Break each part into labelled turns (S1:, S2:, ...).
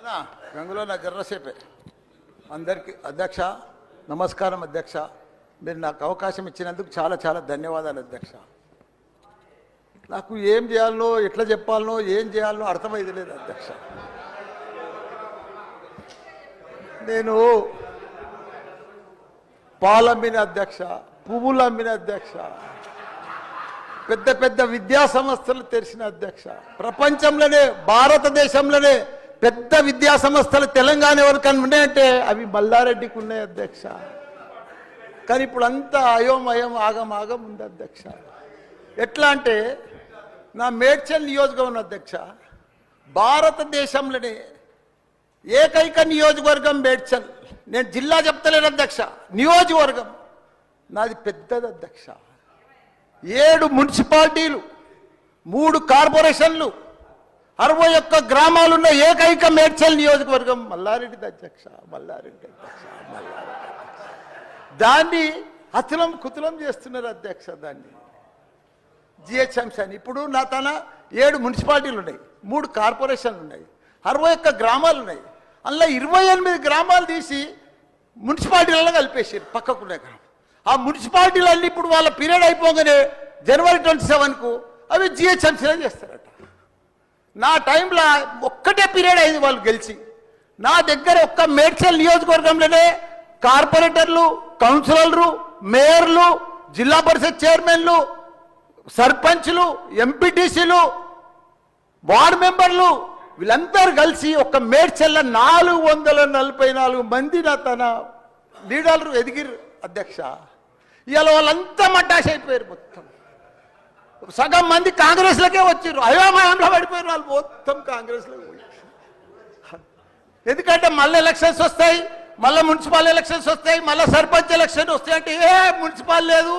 S1: గంగులో నా జర్రసేపే అందరికీ అధ్యక్ష నమస్కారం అధ్యక్ష. మీరు నాకు అవకాశం ఇచ్చినందుకు చాలా చాలా ధన్యవాదాలు అధ్యక్ష. నాకు ఏం చేయాలనో ఎట్లా చెప్పాలనో ఏం చేయాలనో అర్థమైతే లేదు అధ్యక్ష. నేను పాలమ్మిన అధ్యక్ష, పువ్వులు అమ్మిన అధ్యక్ష, పెద్ద పెద్ద విద్యా సంస్థలు తెరిచిన అధ్యక్ష. ప్రపంచంలోనే భారతదేశంలోనే పెద్ద విద్యా సంస్థలు తెలంగాణ ఎవరికన్నా ఉన్నాయంటే అవి మల్లారెడ్డికి ఉన్నాయి అధ్యక్ష. కానీ ఇప్పుడు అంతా అయోమయం ఆగం ఉంది అధ్యక్ష. ఎట్లా అంటే నా మేడ్చల్ నియోజకవర్గం అధ్యక్ష, భారతదేశంలోనే ఏకైక నియోజకవర్గం మేడ్చల్. నేను జిల్లా చెప్తలేను అధ్యక్ష, నియోజకవర్గం నాది పెద్దది అధ్యక్ష. 7 మున్సిపాలిటీలు, 3 కార్పొరేషన్లు, 61 గ్రామాలున్న ఏకైక మేడ్చల్ నియోజకవర్గం మల్లారెడ్డి అధ్యక్ష. దాన్ని అతులం కుతులం చేస్తున్నారు అధ్యక్ష. దాన్ని జిహెచ్ఎంసీ అని ఇప్పుడు నా తన 7 మున్సిపాలిటీలు ఉన్నాయి, 3 కార్పొరేషన్లు ఉన్నాయి, 61 గ్రామాలు ఉన్నాయి. అందులో 28 గ్రామాలు తీసి మున్సిపాలిటీలలో కలిపేసారు పక్కకునే గ్రామం. ఆ మున్సిపాలిటీలన్నీ ఇప్పుడు వాళ్ళ పీరియడ్ అయిపోగానే జనవరి 27కు అవి జిహెచ్ఎంసీలో చేస్తారట. నా టైంలో ఒక్కటే పీరియడ్ అయింది వాళ్ళు గెలిచి. నా దగ్గర ఒక్క మేడ్చల్ నియోజకవర్గంలోనే కార్పొరేటర్లు, కౌన్సిలర్లు, మేయర్లు, జిల్లా పరిషత్ చైర్మన్లు, సర్పంచ్లు, ఎంపీటీసీలు, వార్డు మెంబర్లు వీళ్ళందరూ కలిసి ఒక్క మేడ్చల్లో 444 మంది నా తన లీడర్లు ఎదిగిరు అధ్యక్ష. ఇవాళ వాళ్ళంతా మటాష్ అయిపోయారు. మొత్తం సగం మంది కాంగ్రెస్లకే వచ్చారు. అయోమయంలో పడిపోయారు వాళ్ళు మొత్తం కాంగ్రెస్లో. ఎందుకంటే మళ్ళీ ఎలక్షన్స్ వస్తాయి, మళ్ళీ మున్సిపల్ ఎలక్షన్స్ వస్తాయి, మళ్ళీ సర్పంచ్ ఎలక్షన్ వస్తాయి అంటే మున్సిపల్ లేదు,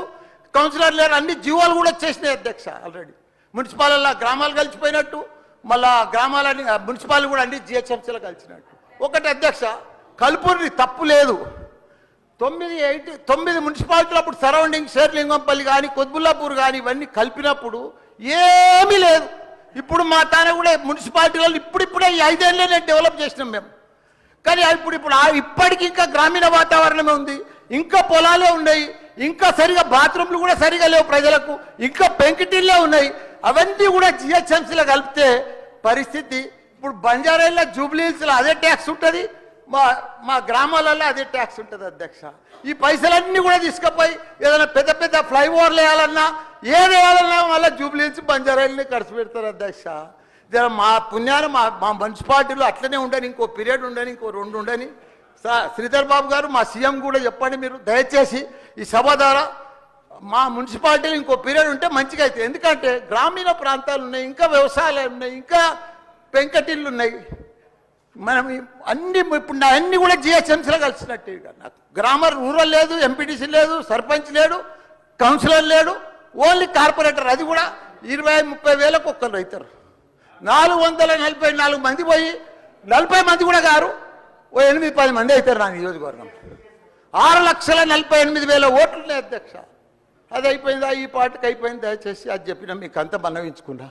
S1: కౌన్సిలర్ లేరు, అన్ని జీవాలు కూడా వచ్చేసినాయి అధ్యక్ష. ఆల్రెడీ మున్సిపాల్లో గ్రామాలు కలిసిపోయినట్టు, మళ్ళా గ్రామాలని మున్సిపాల్ కూడా అన్ని జిహెచ్ఎంసీలో కలిసినట్టు. ఒకటి అధ్యక్ష, కలుపుని తప్పు లేదు. 9 మున్సిపాలిటీలు అప్పుడు సరౌండింగ్ షేర్లింగంపల్లి కానీ కొద్బుల్లాపూర్ కానీ ఇవన్నీ కలిపినప్పుడు ఏమీ లేదు. ఇప్పుడు మా తాన కూడా మున్సిపాలిటీలలో ఇప్పుడిప్పుడే ఈ 5 ఏళ్ళనే డెవలప్ చేసినాం మేము. కానీ ఇప్పుడు ఇప్పటికి ఇంకా గ్రామీణ వాతావరణమే ఉంది, ఇంకా పొలాలే ఉన్నాయి, ఇంకా సరిగా బాత్రూమ్లు కూడా సరిగా లేవు ప్రజలకు, ఇంకా పెంకిటిల్లే ఉన్నాయి. అవన్నీ కూడా జిహెచ్ఎంసీలో కలిపితే పరిస్థితి ఇప్పుడు బంజారాల్లో జూబ్లీహిల్స్లో అదే ట్యాక్స్ ఉంటుంది, మా గ్రామాలలో అదే ట్యాక్స్ ఉంటుంది అధ్యక్ష. ఈ పైసలన్నీ కూడా తీసుకుపోయి ఏదైనా పెద్ద పెద్ద ఫ్లైఓవర్లు వేయాలన్నా ఏది వేయాలన్నా మళ్ళీ జూబ్లీహిల్స్ బంజారాలని ఖర్చు పెడతారు అధ్యక్ష. మా పుణ్యాన్ని మా మున్సిపాలిటీలో అట్లనే ఉండని, ఇంకో పీరియడ్ ఉండని, ఇంకో 2 ఉండని. శ్రీధర్ బాబు గారు మా సీఎం కూడా చెప్పండి, మీరు దయచేసి ఈ సభ ద్వారా మా మున్సిపాలిటీలో ఇంకో పీరియడ్ ఉంటే మంచిగా అవుతుంది. ఎందుకంటే గ్రామీణ ప్రాంతాలు ఉన్నాయి, ఇంకా వ్యవసాయాలు ఉన్నాయి, ఇంకా పెంకటిళ్ళు ఉన్నాయి. మనం ఇప్పుడు అన్నీ కూడా జిహెచ్ఎంసీలో కలిసినట్టు. నాకు గ్రామర్ రూరల్ లేదు, ఎంపీటీసీ లేదు, సర్పంచ్ లేడు, కౌన్సిలర్ లేడు, ఓన్లీ కార్పొరేటర్. అది కూడా 20-30 వేలకు ఒక్కరు అవుతారు. 444 మంది పోయి 40 మంది కూడా గారు 8-10 మంది అవుతారు నా నియోజకవర్గం. 6,48,000 ఓట్లు ఉన్నాయి అధ్యక్ష. అది అయిపోయిందా? ఈ పార్టీకి అయిపోయింది. దయచేసి అది చెప్పినా మీకు అంత మనవించుకున్నా.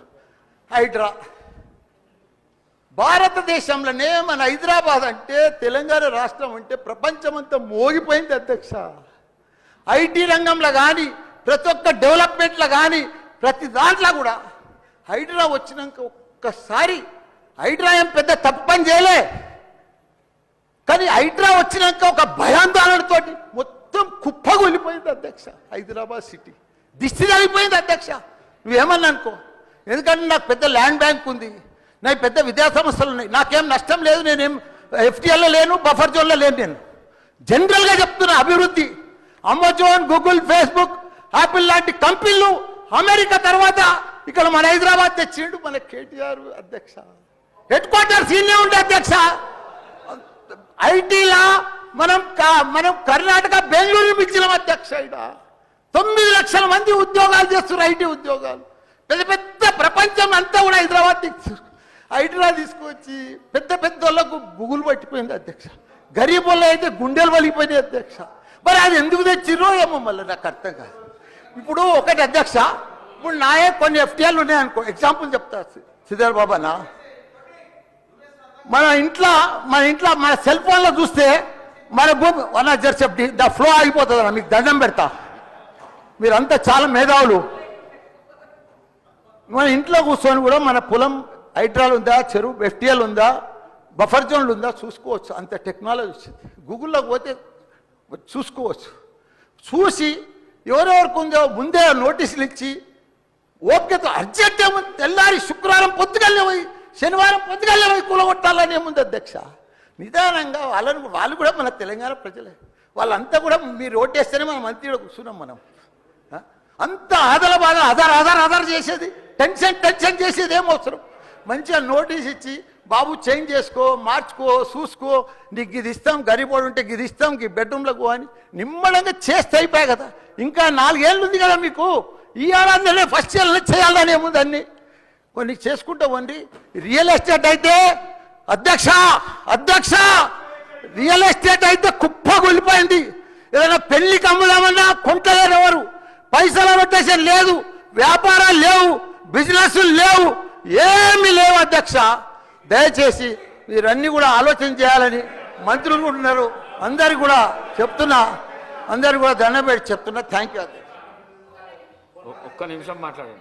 S1: హైడ్రా భారతదేశంలోనే మన హైదరాబాద్ అంటే, తెలంగాణ రాష్ట్రం అంటే ప్రపంచమంతా మోగిపోయింది అధ్యక్ష. ఐటీ రంగంలో కానీ, ప్రతి ఒక్క డెవలప్మెంట్లో కానీ, ప్రతి దాంట్లో కూడా హైడ్రా వచ్చినాక ఒక్కసారి హైడ్రా ఏం పెద్ద తప్పు పని చేయలే. కానీ హైడ్రా వచ్చినాక ఒక భయాందోళనతో మొత్తం కుప్పగొలిపోయింది అధ్యక్ష. హైదరాబాద్ సిటీ దిష్టి తగిలిపోయింది అధ్యక్ష. నువ్వేమన్నా అనుకో, ఎందుకంటే నాకు పెద్ద ల్యాండ్ బ్యాంక్ ఉంది, నాకు పెద్ద విద్యా సంస్థలు ఉన్నాయి, నాకేం నష్టం లేదు, నేనేం ఎఫ్టీఎల్లో లేను, బఫర్ జోన్లో లేను. నేను జనరల్గా చెప్తున్నా, అభివృద్ధి అమెజాన్, గూగుల్, ఫేస్బుక్, యాపిల్ లాంటి కంపెనీలు అమెరికా తర్వాత ఇక్కడ మన హైదరాబాద్ తెచ్చిండు మన కేటీఆర్ అధ్యక్ష. హెడ్ క్వార్టర్స్ ఈయనే ఉండే అధ్యక్ష. ఐటీలా మనం కర్ణాటక బెంగళూరు మించినాం అధ్యక్ష. 9 లక్షల మంది ఉద్యోగాలు చేస్తున్నారు, ఐటీ ఉద్యోగాలు. పెద్ద పెద్ద ప్రపంచం అంతా కూడా హైడ్రా తీసుకొచ్చి పెద్ద పెద్ద వాళ్ళకు బుగులు పట్టిపోయింది అధ్యక్ష. గరీబ్ వాళ్ళు అయితే గుండెలు వలిగిపోయినాయి అధ్యక్ష. మరి అది ఎందుకు తెచ్చిర్రో ఏమో మళ్ళీ నాకు అర్థం కాదు. ఇప్పుడు ఒకటి అధ్యక్ష, ఇప్పుడు నాయే కొన్ని ఎఫ్టీఎల్ ఉన్నాయనుకో, ఎగ్జాంపుల్ చెప్తా శ్రీధర్ బాబా. మన ఇంట్లో మన సెల్ ఫోన్లో చూస్తే మన భూమి వన్ జర్సెప్టి ద ఫ్లో ఆగిపోతుంది అన్న, మీకు దండం పెడతా. మీరంతా చాలా మేధావులు. మన ఇంట్లో కూర్చొని కూడా మన పొలం హైడ్రాల్ ఉందా, చెరువు ఎఫ్టీఎల్ ఉందా, బఫర్ జోన్లు ఉందా చూసుకోవచ్చు. అంత టెక్నాలజీ వచ్చింది. గూగుల్లోకి పోతే చూసుకోవచ్చు. చూసి ఎవరెవరికి ఉందో ముందే నోటీసులు ఇచ్చి ఓపికతో అర్జెంట్ ఏముంది, తెల్లారి శుక్రవారం పొద్దుగల్లే పోయి శనివారం పొద్దుగల్లే పోయి కూలగొట్టాలని ఏముంది అధ్యక్ష. నిదానంగా వాళ్ళు కూడా మన తెలంగాణ ప్రజలే. వాళ్ళంతా కూడా మీరు ఓటేస్తేనే మనం మంత్రిలో కూర్చున్నాం. మనం అంత ఆదల బాగా ఆధార్ చేసేది, టెన్షన్ చేసేది ఏం అవసరం. మంచిగా నోటీస్ ఇచ్చి బాబు చేంజ్ చేసుకో, మార్చుకో, చూసుకో, నీకు ఇది ఇస్తాం, గరీబోడు ఉంటే ఇది ఇస్తాం, ఈ బెడ్రూమ్లకు అని నిమ్మడంగా చేస్తే అయిపోయాయి కదా. ఇంకా 4 ఏళ్ళు ఉంది కదా మీకు. ఈ ఏడాదిలోనే ఫస్ట్ ఇయర్లో చేయాలని ఏముంది, అన్ని కొన్ని చేసుకుంటా వండి. రియల్ ఎస్టేట్ అయితే అధ్యక్ష రియల్ ఎస్టేట్ అయితే కుప్ప కూలిపోయింది. ఏదైనా పెళ్లికి అమ్ముదామన్నా కొంటలేరు ఎవరు, పైసల రొటేషన్ లేదు, వ్యాపారాలు లేవు, బిజినెస్లు లేవు, ఏమీ లేవు అధ్యక్ష. దయచేసి మీరన్నీ కూడా ఆలోచన చేయాలని మంత్రులు కూడా ఉన్నారు. అందరికి కూడా చెప్తున్నా, అందరికి కూడా దండం పెట్టి చెప్తున్నా. Thank you.
S2: ఒక్క నిమిషం మాట్లాడండి.